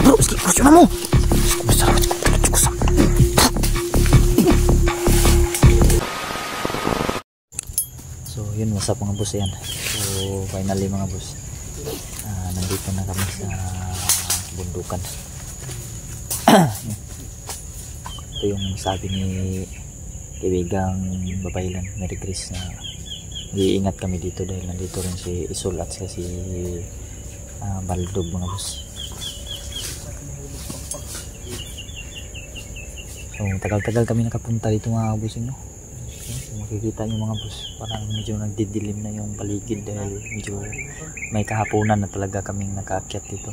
bro, kurso na mo. So yun, what's up mga boss, yan. So finally mga boss, nandito na kami sa bundukan. Ito yung sabi ni kaibigang Babaylan, Mary Grace, na iingat kami dito dahil nandito rin si Isol at si Baldog mga boss. So tagal-tagal kami nakapunta dito mga boss, no? So, makikita nyo mga boss, parang medyo nagdidilim na yung paligid dahil medyo may kahaponan na talaga kaming nakaakyat dito.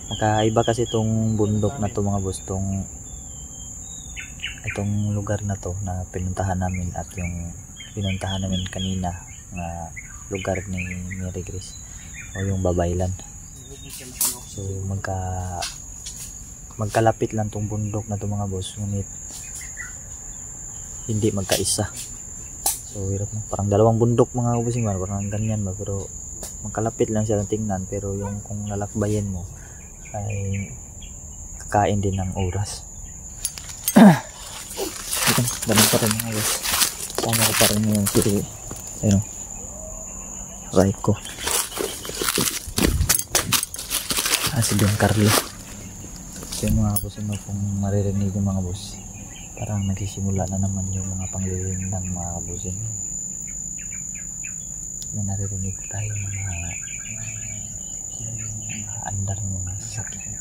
Magkaiba kasi itong bundok na to mga boss, itong lugar na to na pinuntahan namin at yung pinuntahan namin kanina na lugar ni Mary Grace o yung Babaylan. So magkalapit lang tong bundok na to mga boss, ngunit hindi magkaisa. So hirap mo, parang dalawang bundok mga boss, parang ganyan ba, pero magkalapit lang siya ng tingnan, pero yung kung lalakbayin mo ay kakain din ng oras. Ganun pa rin mga boss, tama ko pa rin yung si right ko, si Don Carlo. So yung mga boss, kung maririnig yung mga boss, parang nagsisimula na naman yung mga panglilim ng mga kabusin. May naririnig tayo ng mga andar ng mga sasakyan,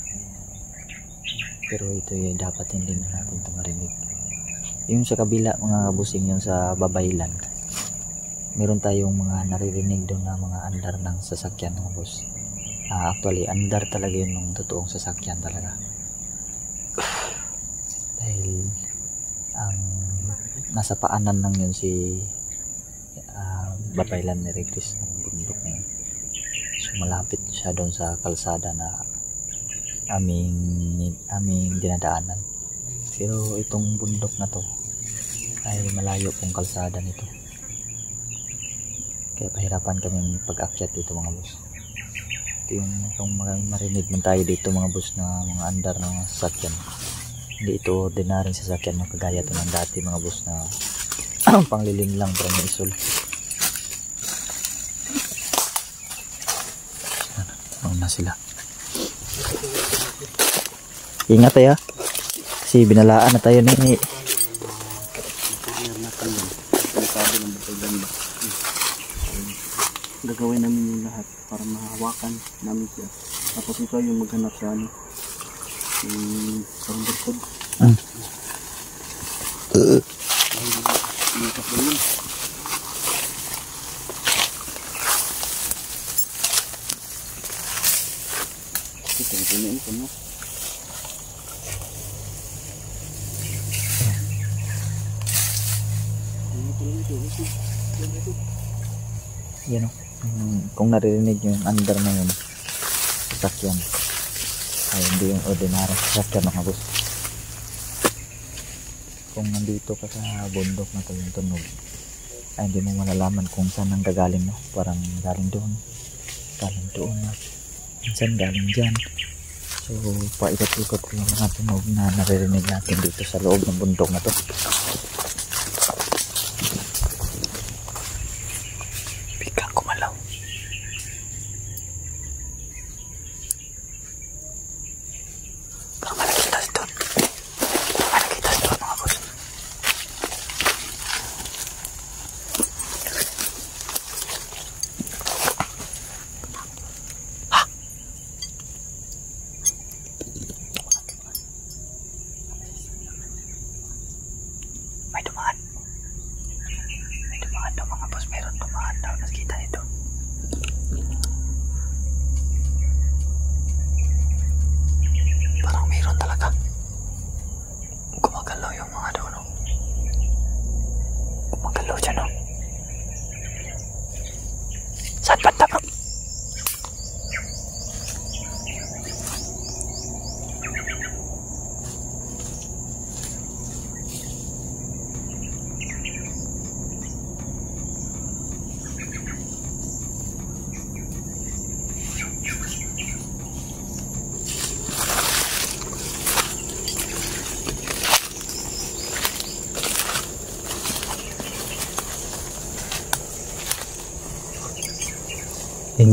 pero ito yung dapat hindi na natin ito marinig. Yung sa kabila mga kabusing, yung sa Babaylan, meron tayong mga naririnig doon na mga andar ng sasakyan mga boss. Actually andar talaga yun ng totoong sasakyan talaga, dahil ang nasa paanan lang yun si Babaylan Mary Grace ng bundok na yun. So malapit siya doon sa kalsada na aming dinadaanan, pero itong bundok na to ay malayo pong kalsada nito, kaya pahirapan kaming pag-akyat dito mga boss. Ito yung marinig man tayo dito mga boss na mga andar ng sasakyan. Hindi ito ordinaryong sasakyan na kagaya ito ng dati mga boss na panglilim lang para may Isol. Ano na sila, ingat tayo kasi binalaan na tayo ni gagawin namin yung lahat para mahawakan namin siya. Tapos ikaw yung maghanap sa surrender code. Yan o, kung naririnig yung andar na yun sasakyan ay hindi yung ordinary sasakyan mga boss. Kung nandito ka sa bundok na to yung tunog ay hindi mo malalaman kung saan ang gagaling, no? Parang galing doon na minsan galing dyan. So paikot-ikot ko yung mga tunog na naririnig natin dito sa loob ng bundok na to. May dumaan.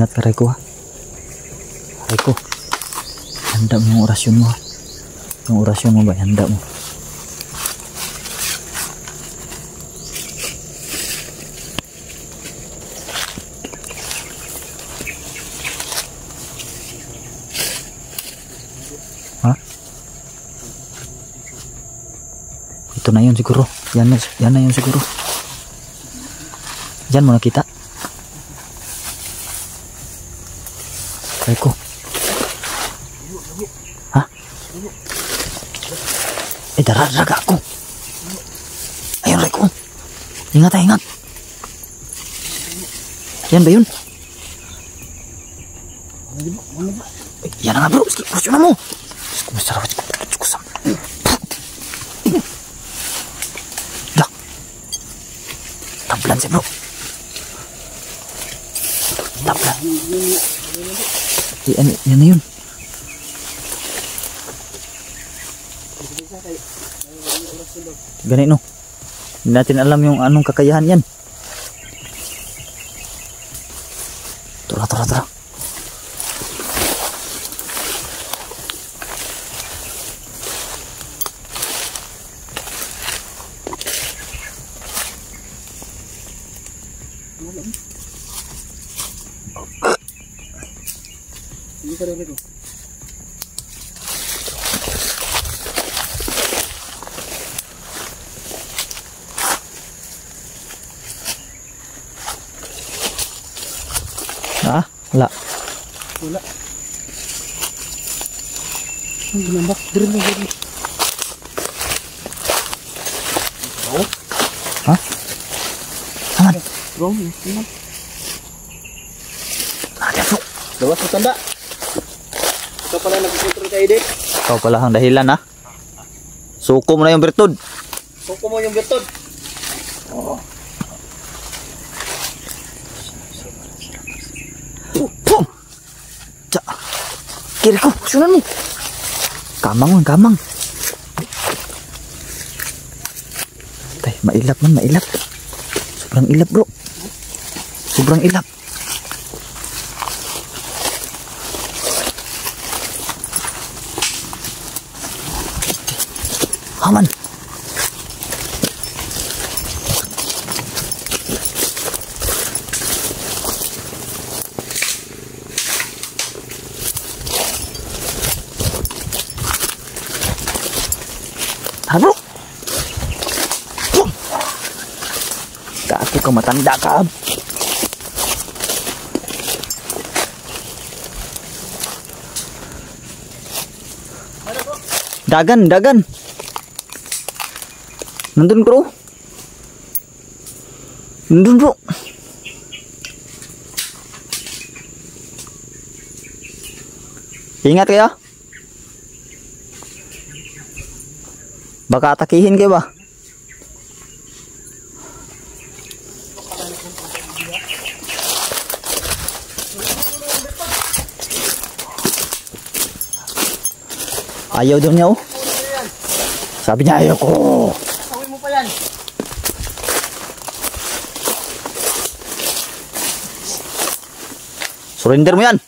Ingat ka, Reko, ha. Reko, handa mo yung orasyon mo, ha. Yung orasyon mo ba, handa mo. Ha? Ito na yun siguro. Yan na yun siguro. Diyan mo nakita. Reko. Ha? Daraga ako. Ayun, Reko. Ingat, ingat. Yan ba yun? Yan na nga, bro. Sige, kurasyon na mo. Masarap ako. Cukusam. Dah. Tablan siya, bro. Tablan. Yan na yun. Ganito. Hindi natin alam yung anong kakayahan yan. Tara. Ini ka rin. Ah, wala. Wala. Ang ginambak. Diri. Oh? Ha? Aman. Bro, ini. Ada, bro. Dawas mo tanda. Ikaw pala nag-control kay Ede. Ikaw pala ang dahilan, ha? Suko mo na yung bertod. Suko mo yung betod. Oh. Pum! Kiri ko, sunan mo. Kamang. Tay, mailap. Sobrang ilap, bro. Sobrang ilap. Aman. Bro. Kaku ka matanda ka. Dagan. Nandun, bro. Ingat kayo. Baka atakihin kayo ba? Ayaw daw niya, oh. Sabi niya ayaw ko. Tawin mo pa yan. Surrender mo yan.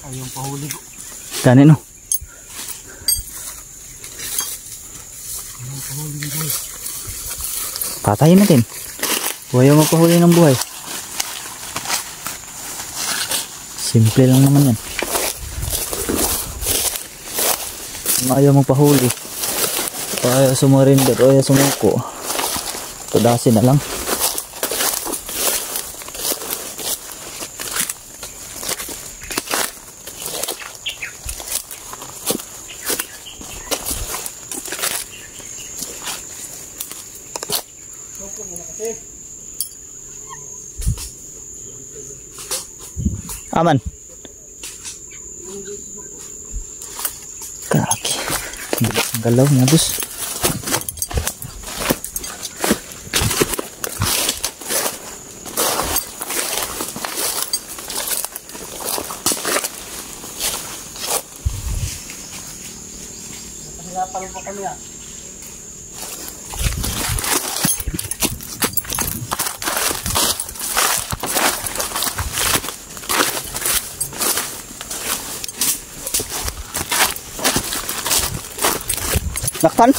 Ayaw pahuli ko. Ganin, no? Patayin natin. Huwag yung magpahuli ng buhay. Simple lang naman yan. Kung ayaw magpahuli, o ayaw sumurinder, o ayaw sumuko, tudasin na lang. Aman. Kaki. Ang galaw niya, bus. Nahirapan pa kami ah. Lakpan?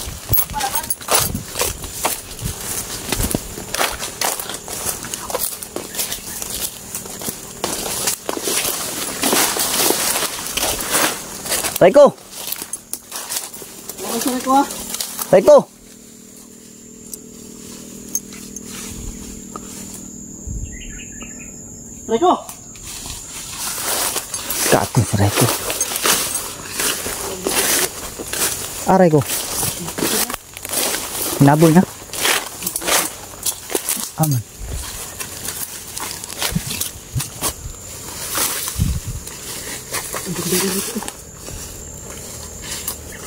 Raiko! Ano sa Raiko ha? Raiko! Raiko! Katin si Raiko. Ah, Raiko. Hinabol na. Aman.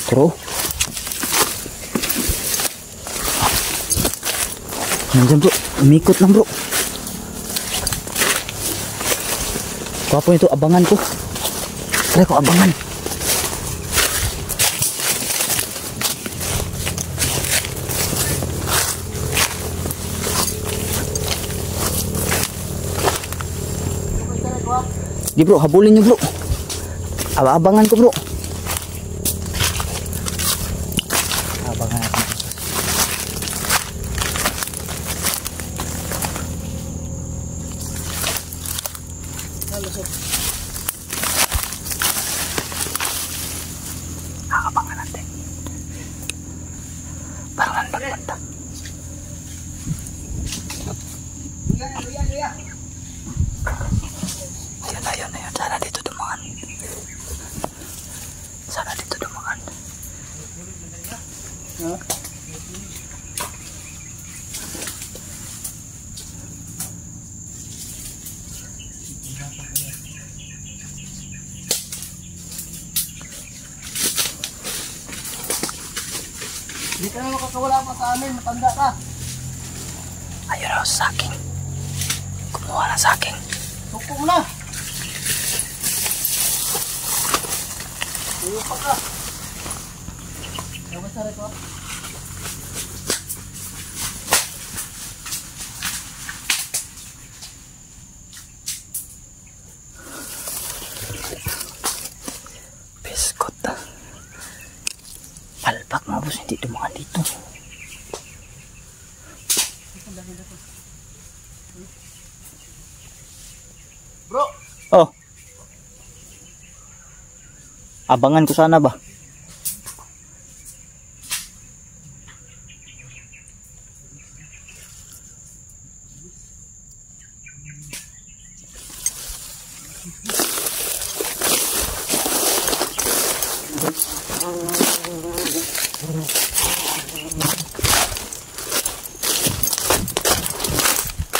Bro. Nandiyan bro. Umikot lang bro. Kapo ito, abangan ko. Try ko abangan. Di bro, habulin nyo bro. Abangan ko bro. Abangan natin. Abangan natin. Parang nandagmanda. Ayun na yun. Sana dito dumaan. Sana dito dumaan. Hindi ka na makakawala pa sa amin, matanda ka. Ayun raw sa akin. Kumuha na sa akin. Suko mo na. Ayaw pa ka. Ayaw sa Raiko. Biskot. Palpak mga boss, hindi dumaan dito. Bro! Oh. Abangan ko sana ba?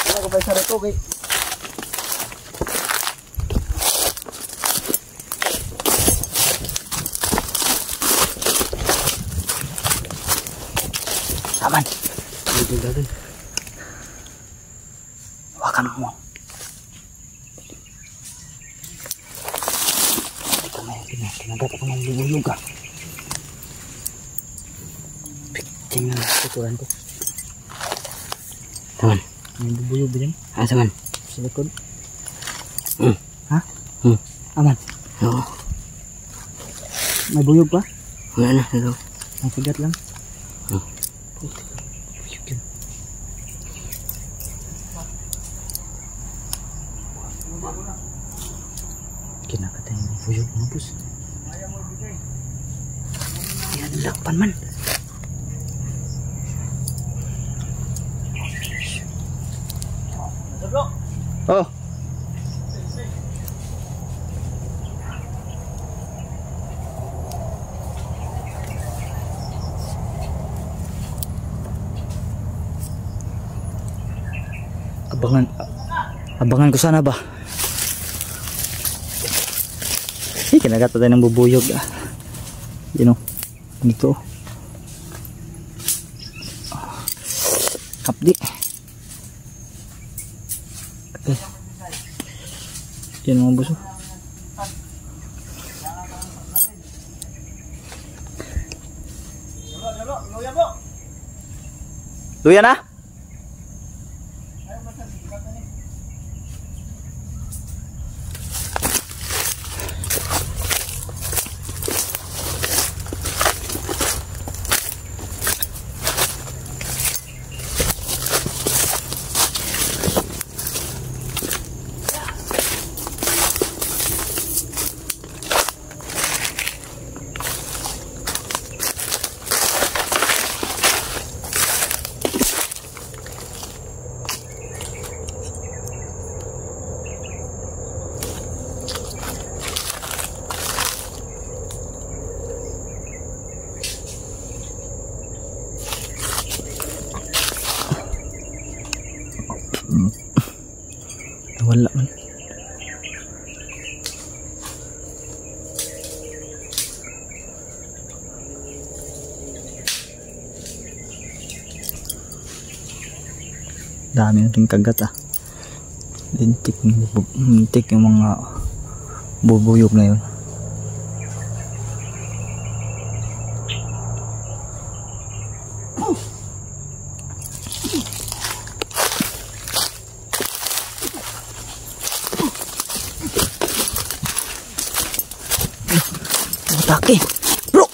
Ano ko ba sa Raiko? Okay. Aman. Dito. Hawakan mo. Kinagat ako ng bubulog ah. Tingnan ang tuturan ko. Taman. May bubulog din. Taman. Sa likod. Ha? Hmm. Aman. Oo. May buyog pa? Wala na. Hello. Ang sigat lang. Kinakatay ng buyog mo bus. Yan lakpan man. Oh. Abangan ko sana ba? Kinagat tayo ng bubuyog. Yun o. Dito. Kapdi. Okay. Yan mga buso. Luya na? wala man. Dami na rin kagat ah. Lintik yung mga bubuyog na yun. Atake, bro.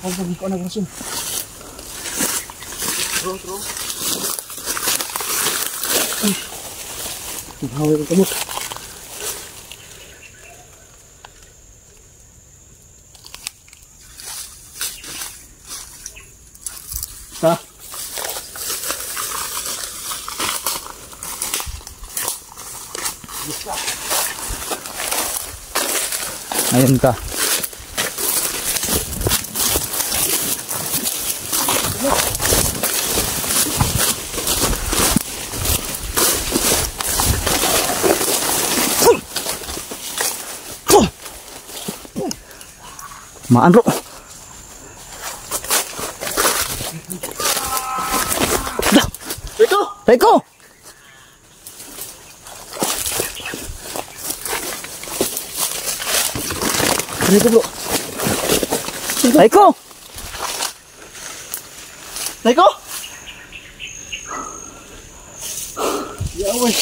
Ako lagi ko nag-resume. Bro. Hawak ko kamot. Ta. Ayun ka. Maan bro. Reko. Reko bro. Reko. Reko. Ya weh.